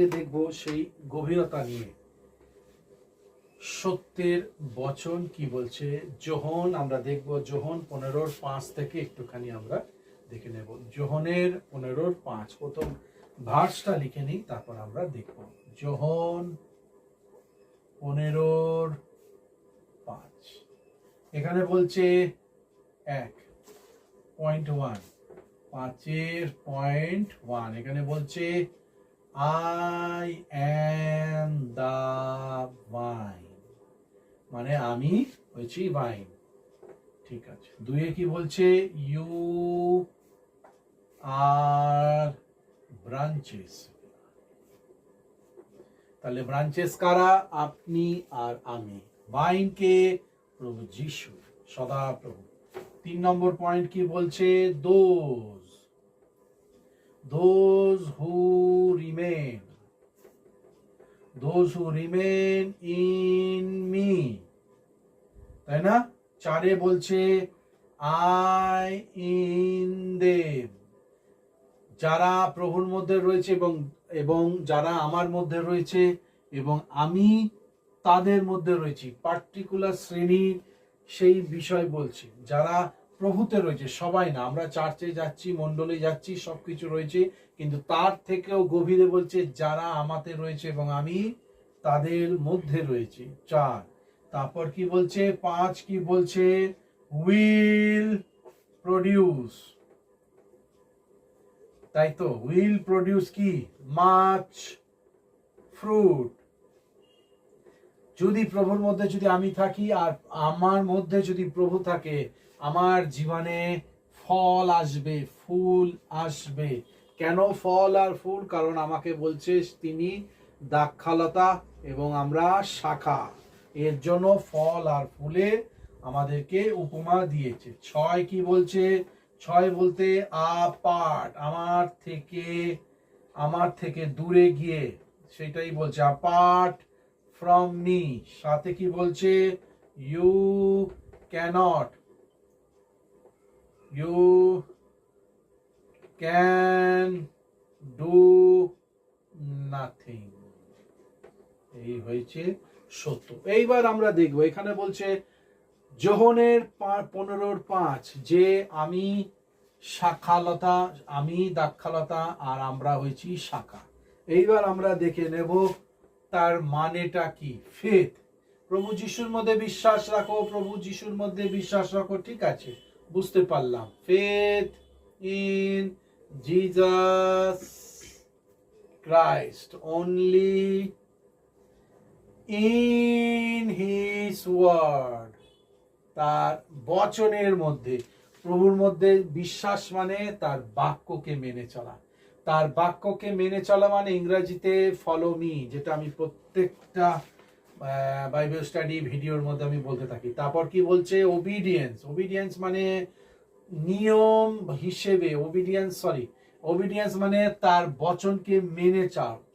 আজকে দেখব সেই গভীরতা নিয়ে। সত্যের বচন কি বলছে যোহন, আমরা দেখব যোহন 15:5 থেকে একটুখানি আমরা দেখে নেব। যোহনের 15:5 প্রথম ভার্সটা লিখে নিই, তারপর আমরা দেখব। যোহন 15:5 এখানে বলছে 1.1 5.1 এখানে বলছে I am the vine, মানে আমি হচ্ছি ভাইন। ঠিক আছে, দুয়ে কি বলছে you are branches, তাহলে ব্রাঞ্চেস কারা? আপনি আর আমি। ভাইন কে? প্রভু যিশু, সদা প্রভু। 3 নম্বর পয়েন্ট কি বলছে? those who remain in me, তাই না? 4 বলছে I in them, যারা প্রভুর মধ্যে রয়েছে এবং যারা আমার মধ্যে রয়েছে এবং আমি তাদের মধ্যে রয়েছি। পার্টিকুলার শ্রেণীর সেই বিষয় বলছি, যারা প্রভুতে রয়েছে, সবাই না। আমরা চার্চে যাচ্ছি, মণ্ডলে যাচ্ছি, সবকিছু রয়েছে, কিন্তু তার থেকেও গভীরে বলছে যারা আমাতে রয়েছে এবং আমি তাদের মধ্যে রয়েছি। 4, তারপর কি বলছে? 5 কি বলছে? উইল প্রডিউস, তাই তো? উইল প্রডিউস কি? Much fruit. যদি প্রভুর মধ্যে যদি আমি থাকি আর আমার মধ্যে যদি প্রভু থাকে, আমার জীবনে ফল আসবে, ফুল আসবে। কেন ফল আর ফুল? কারণ আমাকে বলছে তিনি দ্রাক্ষালতা এবং আমরা শাখা, এর জন্য ফল আর ফুলে আমাদেরকে উপমা দিয়েছে। 6 কি বলছে? 6 বলতে আপার্ট, আমার থেকে দূরে গিয়ে, সেটাই বলছে আপার্ট ফ্রম মি। সাথে কি বলছে? you can do nothing, এই হয়েছে সত্য। এইবার আমরা দেখব, এখানে বলছে যোহনের 15:5 যে আমি শাখালতা, আমি দ্রাক্ষালতা আর আমরা হয়েছি শাখা। এইবার আমরা দেখে নেব তার মানেটা কি। ফেথ, প্রভু যিশুর মধ্যে বিশ্বাস রাখো, প্রভু যিশুর মধ্যে বিশ্বাস রাখো, ঠিক আছে, বুঝতে পারলাম। Faith in Jesus Christ only in his word, তার বচনের মধ্যে, প্রভুর মধ্যে বিশ্বাস মানে তার বাক্যকে মেনে চলা। তার বাক্যকে মেনে চলা মানে ইংরেজিতে ফলো মি, যেটা আমি প্রত্যেকটা বাইবেল স্টাডি ভিডিওর মধ্যে আমি বলতে থাকি। তারপর কি বলছে? ওবিডিয়েন্স মানে নিয়ম হিসেবে, ওবিডিয়েন্স মানে তার বচনকে মেনে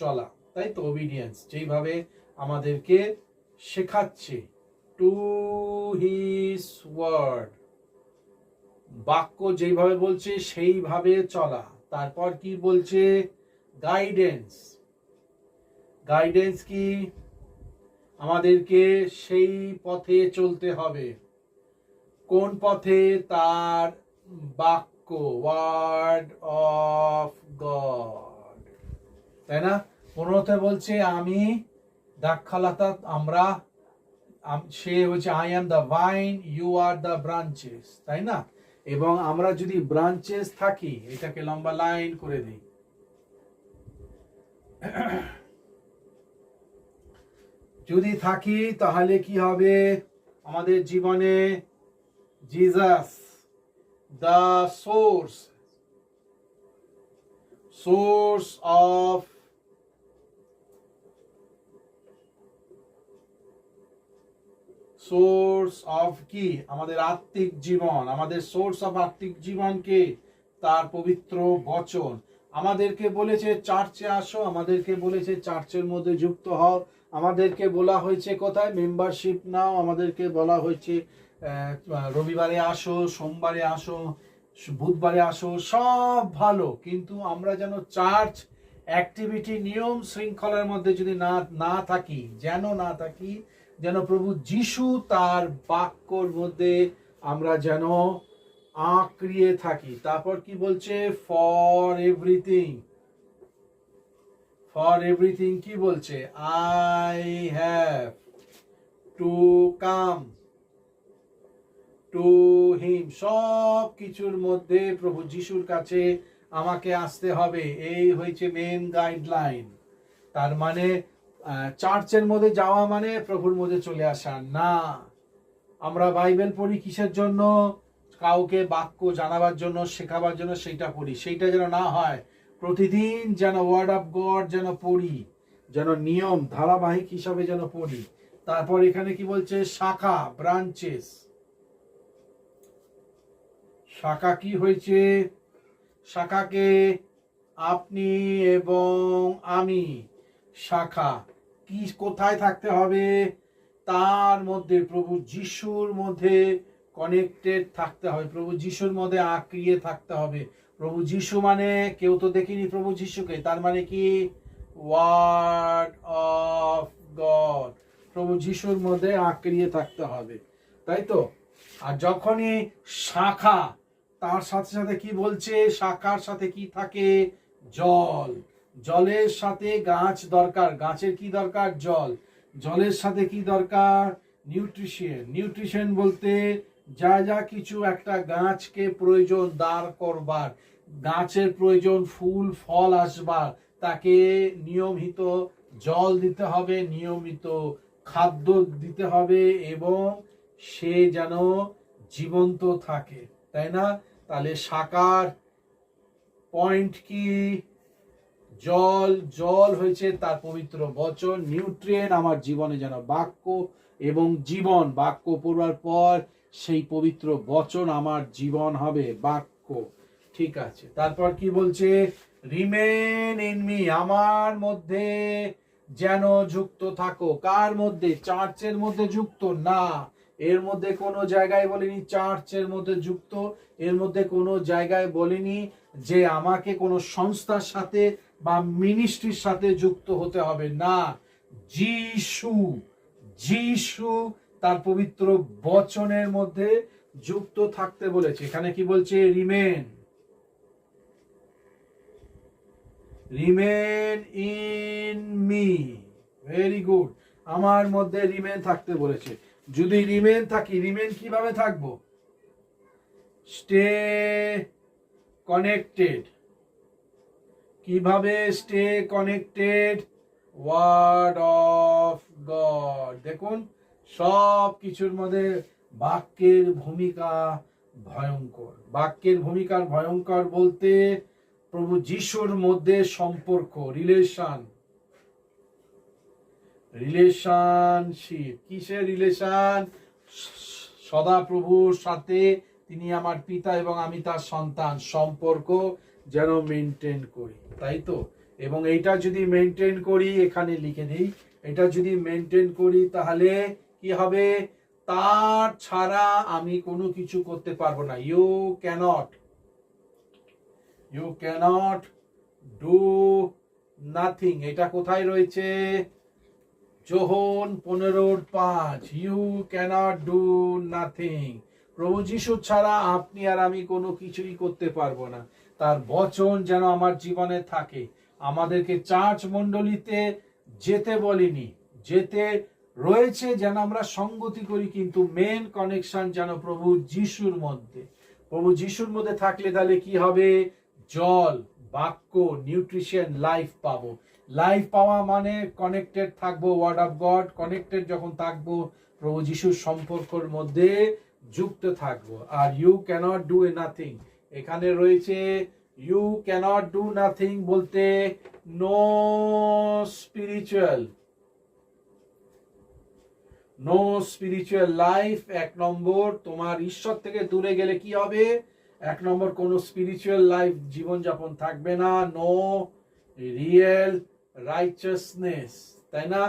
চলা, তাই তো? ওবিডিয়েন্স যেইভাবে আমাদেরকে শেখাচ্ছে, টু হিজ ওয়ার্ড, বাক্য যেইভাবে বলছে সেইভাবে চলা। তারপর কি বলছে? গাইডেন্স কি? আমাদেরকে সেই পথে চলতে হবে। কোন পথে? তার বাক্য, ওয়ার্ড অফ গড, তাই না? 15 বলছে আমি দ্রাক্ষালতা, আমরা, সে হচ্ছে I am the vine, you are the branches, তাই না? এবং আমরা যদি ব্রাঞ্চেস থাকি, এটাকে লম্বা লাইন করে দিই, যদি থাকি তাহলে কি হবে আমাদের জীবনে? জিসাস দ্য সোর্স অফ কি? আমাদের আত্মিক জীবন। আমাদের সোর্স অফ আত্মিক জীবনকে তার পবিত্র বচন। আমাদেরকে বলেছে চার্চে আসো, আমাদেরকে বলেছে চার্চের মধ্যে যুক্ত হও, আমাদেরকে বলা হয়েছে কোথায়? মেম্বারশিপ নাও, আমাদেরকে বলা হয়েছে রবিবারে আসো, সোমবারে আসো, বুধবারে আসো, সব ভালো, কিন্তু আমরা যেন চার্চ অ্যাক্টিভিটি, নিয়ম শৃঙ্খলার মধ্যে যদি না থাকি, যেন প্রভু যিশু তার বাক্যর মধ্যে আমরা যেন আঁকড়িয়ে থাকি। তারপর কি বলছে? ফর এভরিথিং কি বলছে? I have to come to him. সব কিছুর মধ্যে প্রভু যিশুর কাছে আমাকে আসতে হবে। এই হয়েছে মেন গাইডলাইন। তার মানে চার্চের মধ্যে যাওয়া মানে প্রভুর মধ্যে চলে আসা না। আমরা বাইবেল পড়ি কিসের জন্য? কাউকে বাক্য জানাবার জন্য, শেখাবার জন্য সেইটা পড়ি। সেইটা যেন না হয়, প্রতিদিন যেন ওয়ার্ড অফ গড যেন পড়ি, যেন নিয়ম ধারাবাহিক হিসাবে যেন পড়ি। তারপর এখানে কি বলছে? শাখা, ব্রাঞ্চেস। শাখা কি হয়েছে? শাখাকে আপনি এবং আমি, শাখা কি কোথায় থাকতে হবে? তার মধ্যে প্রভু যিশুর মধ্যে কানেক্টেড থাকতে হবে, প্রভু যিশুর মধ্যে আঁকড়িয়ে থাকতে হবে। প্রভু যিশু মানে কেউ তো দেখিনি প্রভু যিশুকে, তার মানে কি? Word of God. প্রভু যিশুর মধ্যে আঁকড়িয়ে থাকতে হবে, তাই তো? আর যখনই শাখা, তার সাথে সাথে কি বলছে? শাখার সাথে কি থাকে? জল। জলের সাথে গাছ দরকার। গাছের কি দরকার? জল। জলের সাথে কি দরকার? নিউট্রিশন বলতে যা যা কিছু একটা গাছকে প্রয়োজন দাঁড় করবার, গাছের প্রয়োজন ফুল ফল আসবার, তাকে নিয়মিত জল দিতে হবে, নিয়মিত খাদ্য দিতে হবে, এবং সে যেন জীবন্ত থাকে, তাই না? তাহলে শাখার পয়েন্ট কি? জল। জল হয়েছে তার পবিত্র বচন। নিউট্রিয়েন্ট আমার জীবনে যেন বাক্য এবং জীবন। বাক্য পড়বার পর সেই পবিত্র বচন আমার জীবন হবে, বাক্য। ঠিক আছে, তারপর কি বলছে? রিমেন ইন মি, আমার মধ্যে যেন যুক্ত থাকো। কার মধ্যে? চার্চের মধ্যে যুক্ত না। এর মধ্যে কোনো জায়গায় বলিনি চার্চের মধ্যে যুক্ত, এর মধ্যে কোনো জায়গায় বলিনি যে আমাকে কোনো সংস্থার সাথে বা মিনিস্ট্রির সাথে যুক্ত হতে হবে না। যিশু তার পবিত্র বচনের মধ্যে যুক্ত থাকতে বলেছে। এখানে কি বলছে? Remain in me. Very good. আমার মধ্যে রিমেন থাকতে বলেছে। যদি রিমেন থাকি, রিমেন কিভাবে থাকবো? Stay connected. কিভাবে stay connected? Word of God. দেখুন, সব কিছুর মধ্যে বাক্যের ভূমিকা ভয়ঙ্কর। বাক্যের ভূমিকা ভয়ঙ্কর বলতে প্রভু যিশুর মধ্যে সম্পর্ক, রিলেশনশিপ। কিসের রিলেশন? সদা প্রভুর সাথে, তিনি আমার পিতা এবং আমি তার সন্তান, সম্পর্ক যেন মেনটেন করি, তাই তো? এবং এইটা যদি মেনটেন করি, এখানে লিখে দিই, এটা যদি মেনটেন করি তাহলে কি হবে? তার ছাড়া আমি কোনো কিছু করতে পারবো না। You cannot do nothing. এটা কোথায় রয়েছে? যোহন 15:5। You cannot do nothing. প্রভু যিশু ছাড়া আপনি আর আমি কোনো কিছুই করতে পারবো না। তার বচন যেন আমার জীবনে থাকে। আমাদেরকে চার্চ মণ্ডলীতে যেতে বলিনি, যেতে রয়েছে যেন আমরা সঙ্গতি করি, কিন্তু মেন কানেকশন যেন প্রভু যিশুর মধ্যে। প্রভু যিশুর মধ্যে থাকলে তাহলে কি হবে? জল, বাক্য, নিউট্রিশন, লাইফ পাবো। লাইফ পাওয়া মানে কানেক্টেড থাকবো ওয়ার্ড অফ গড। কানেক্টেড যখন থাকবো, প্রভু যিশুর সম্পর্কের মধ্যে যুক্ত থাকবো। আর ইউ ক্যানট ডু নাথিং, এখানে রয়েছে ইউ ক্যানট ডু নাথিং বলতে নো স্পিরিচুয়াল লাইফ। 1 নম্বর, তোমার ঈশ্বর থেকে দূরে গেলে কি হবে? 1 নম্বর, কোনো স্পিরিচুয়াল লাইফ জীবনযাপন থাকবে না। নো রিয়েল রাইচাসনেস, তাই না?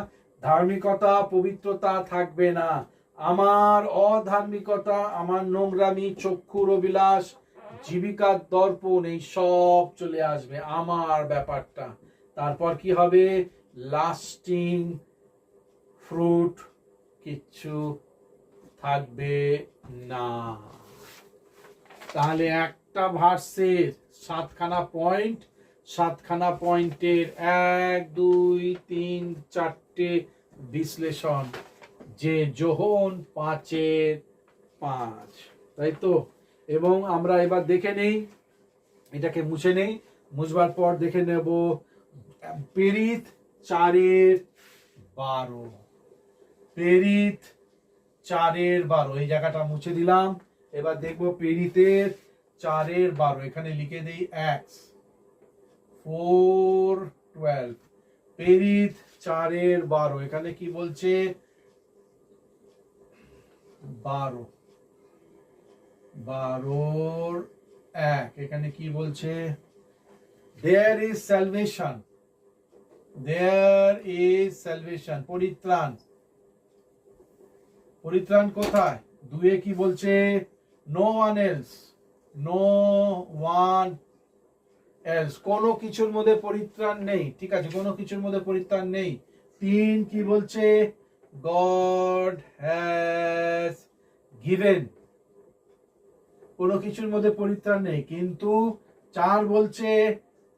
ধার্মিকতা, পবিত্রতা থাকবে না। আমার অধার্মিকতা, আমার নোংরামি, চক্ষুর অভিলাষ, জীবিকার দর্পণ, এই সব চলে আসবে আমার ব্যাপারটা, তারপর কি হবে? লাস্টিং ফ্রুট কিচ্ছু থাকবে না। তাহলে একটা ভার্সের 7খানা পয়েন্ট, 7খানা পয়েন্টের 1 2 3 4টে বিশ্লেষণ, যে যোহন 5-এর 5, তাই তো? এবং আমরা এবার দেখে নেই, এটাকে মুছে নেই, মুছবার পর দেখে নেব পেরিত 4-এর 12, পেরিত 4-এর 12, এই জায়গাটা মুছে দিলাম। এবার দেখবো পেরিতের 4-এর 12, এখানে লিখে দেই x 4 12, পেরিত 4-এর 12, এখানে কি বলছে? 12 12-র 1, এখানে কি বলছে? there is salvation, there is salvation, পরিত্রাণ, পরিত্রাণ কোথায়? 2-এ কি বলছে? no one else, no one else, কোনো কিছুর মধ্যে পরিত্রাণ নেই, ঠিক আছে, কোনো কিছুর মধ্যে পরিত্রাণ নেই। 3 কি বলছে? God has given, কোনো কিছুর মধ্যে পরিত্রাণ নেই। কিন্তু 4 বলছে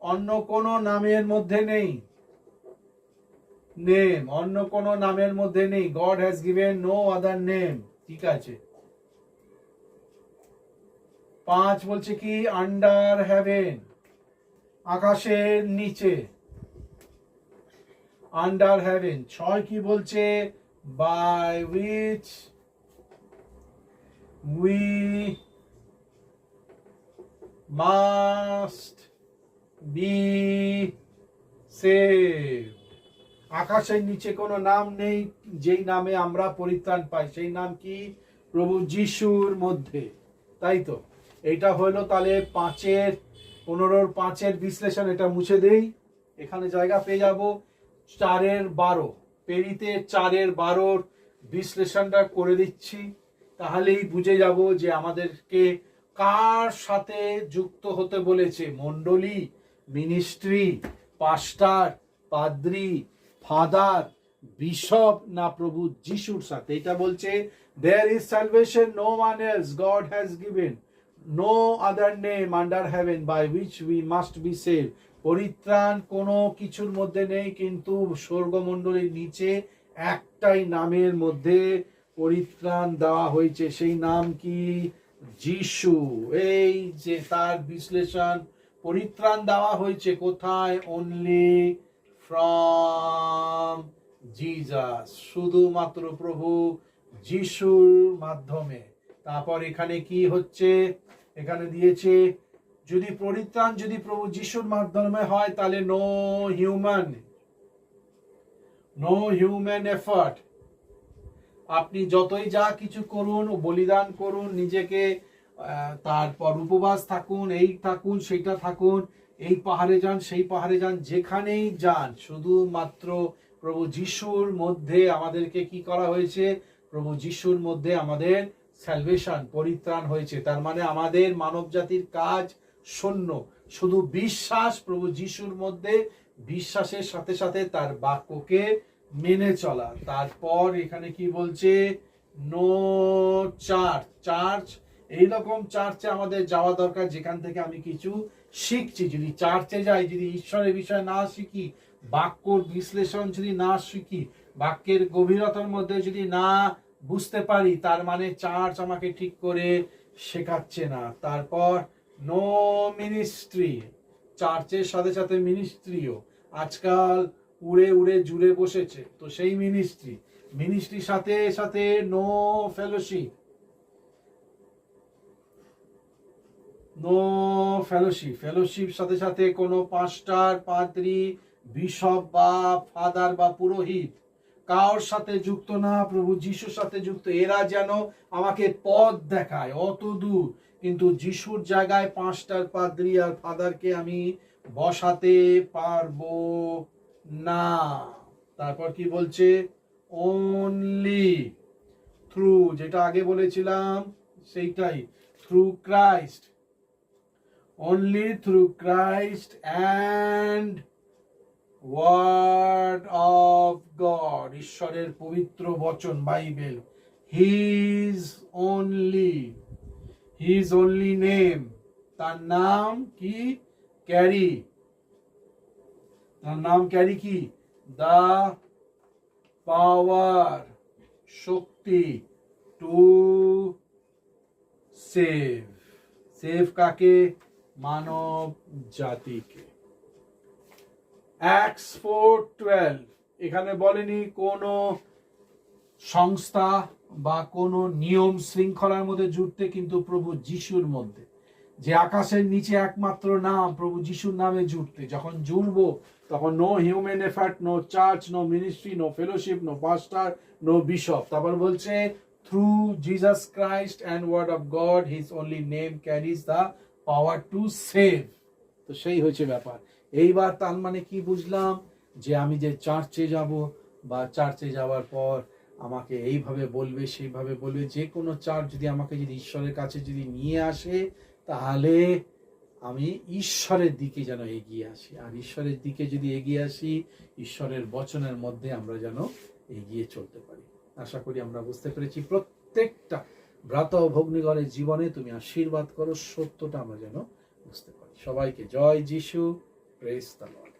অন্য কোনো নামের মধ্যে নেই, নেম, অন্য কোনো নামের মধ্যে নেই, God has given no other name, ঠিক আছে। 5 বলছে কি? আন্ডার হেভেন, আকাশের নিচে, আন্ডার হেভেন। 6 কি বলছে? By which we must be saved, আকাশের নিচে কোনো নাম নেই যেই নামে আমরা পরিত্রাণ পাই, সেই নাম কি? প্রভু যিশুর মধ্যে, তাই তো? এইটা হলো তাহলে 5-এর 15-র 5-এর বিশ্লেষণ। এটা মুছে দেই, এখানে জায়গা পেয়ে যাব। 4-এর 12, পেরিতে 4-এর 12-র বিশ্লেষণটা করে দিচ্ছি, তাহলেই বুঝে যাব যে আমাদেরকে কার সাথে যুক্ত হতে বলেছে। মণ্ডলী, মিনিস্ট্রি, পাস্টার, পাদ্রি, ফাদার, বিশপ, না প্রভু যিশুর সাথে? এটা বলছে there is salvation no one else, God has given no other name under heaven by which we must be saved, পরিত্রাণ কোনো কিছুর মধ্যে নেই, কিন্তু স্বর্গমণ্ডলীর নিচে একটাই নামের মধ্যে পরিত্রাণ দেওয়া হয়েছে, সেই নাম কি? যিশু। এই যে তার বিশ্লেষণ, পরিত্রাণ দেওয়া হয়েছে কোথায়? অনলি ফ্রম জিজাস, শুধুমাত্র প্রভু যিশুর মাধ্যমে। তারপর এখানে কি হচ্ছে? এখানে দিয়েছে যদি পরিত্রাণ যদি প্রভু যিশুর মাধ্যমে হয়, তাহলে নো হিউম্যান এফর্ট, আপনি যতই যা কিছু করুন, বলিদান করুন, নিজেকে তারপর উপবাস থাকুন, এই থাকুন, সেইটা থাকুন, এই পাহাড়ে যান, সেই পাহাড়ে যান, যেখানেই যান, শুধুমাত্র প্রভু যিশুর মধ্যে আমাদেরকে কি করা হয়েছে? প্রভু যিশুর মধ্যে আমাদের স্যালভেশন, পরিত্রাণ হয়েছে। তার মানে আমাদের মানব জাতির কাজ শূন্য, শুধু বিশ্বাস প্রভু যিশুর মধ্যে, বিশ্বাসের সাথে সাথে তার বাক্যকে মেনে চলা। তারপর এখানে কি বলছে? নো চার্চ, এইরকম চার্চে আমাদের যাওয়া দরকার যেখান থেকে আমি কিছু শিখছি। যদি চার্চে যাই, যদি ঈশ্বরের বিষয় না শিখি, বাক্যর বিশ্লেষণ যদি না শিখি, বাক্যের গভীরতার মধ্যে যদি না বুঝতে পারি, তার মানে চার্চ আমাকে ঠিক করে শেখাচ্ছে না। তারপর নো মিনিস্ট্রি, চার্চের সাথে সাথে মিনিস্ট্রিও আজকাল উড়ে উড়ে জুড়ে বসেছে, তো সেই মিনিস্ট্রির সাথে সাথে নো ফেলোশিপ, ফেলোশিপ সাথে সাথে কোনো পাস্টার, পাদ্রী, বিশপ বা ফাদার বা পুরোহিত কার সাথে যুক্ত না, প্রভু যিশুর সাথে যুক্ত। এরা যেন আমাকে পথ দেখায় অত দূর, কিন্তু যিশুর জায়গায় পাস্টার, পাদ্রী আর ফাদারকে আমি বসাতে পারবো না। তারপর কি বলছে? অনলি থ্রু, যেটা আগে বলেছিলাম সেইটাই, through Christ, only through Christ and word of God, ঈশ্বরের পবিত্র বচন বাইবেল, হিজ অনলি নেম, তার নাম কি ক্যারি, তার নাম ক্যারি কি, দা পাওয়ার, শক্তি, টু সেভ, সেভ কাকে, মানব জাতিকে। অ্যাক্টস 4:12 এখানে বলেনি কোনো সংস্থা বা কোনো নিয়ম শৃঙ্খলার মধ্যে জুড়তে, কিন্তু প্রভু যিশুর মধ্যে, যে আকাশের নিচে একমাত্র নাম প্রভু যিশুর নামে জুড়তে। যখন জুড়বো তখন no human effort, no church, no ministry, no fellowship, no pastor, no bishop. তারপর বলছে through Jesus Christ and word of God his only name carries the power to save. তো সেই হয়েছে ব্যাপার। এইবার তার মানে কি বুঝলাম, যে আমি যে চার্চে যাব, বা চার্চে যাওয়ার পর আমাকে এইভাবে বলবে সেইভাবে বলবে, যে কোনো চার্চ যদি আমাকে যদি ঈশ্বরের কাছে যদি নিয়ে আসে, তাহলে আমি ঈশ্বরের দিকে যেন এগিয়ে আসি। আর ঈশ্বরের দিকে যদি এগিয়ে আসি, ঈশ্বরের বচনের মধ্যে আমরা যেন এগিয়ে চলতে পারি। আশা করি আমরা বুঝতে পেরেছি। প্রত্যেকটা ভ্রাত ও ভগ্নীগণের জীবনে তুমি আশীর্বাদ করো, সত্যটা আমরা যেন বুঝতে পারি। সবাইকে জয় যিশু, প্রেজ দ্য লর্ড।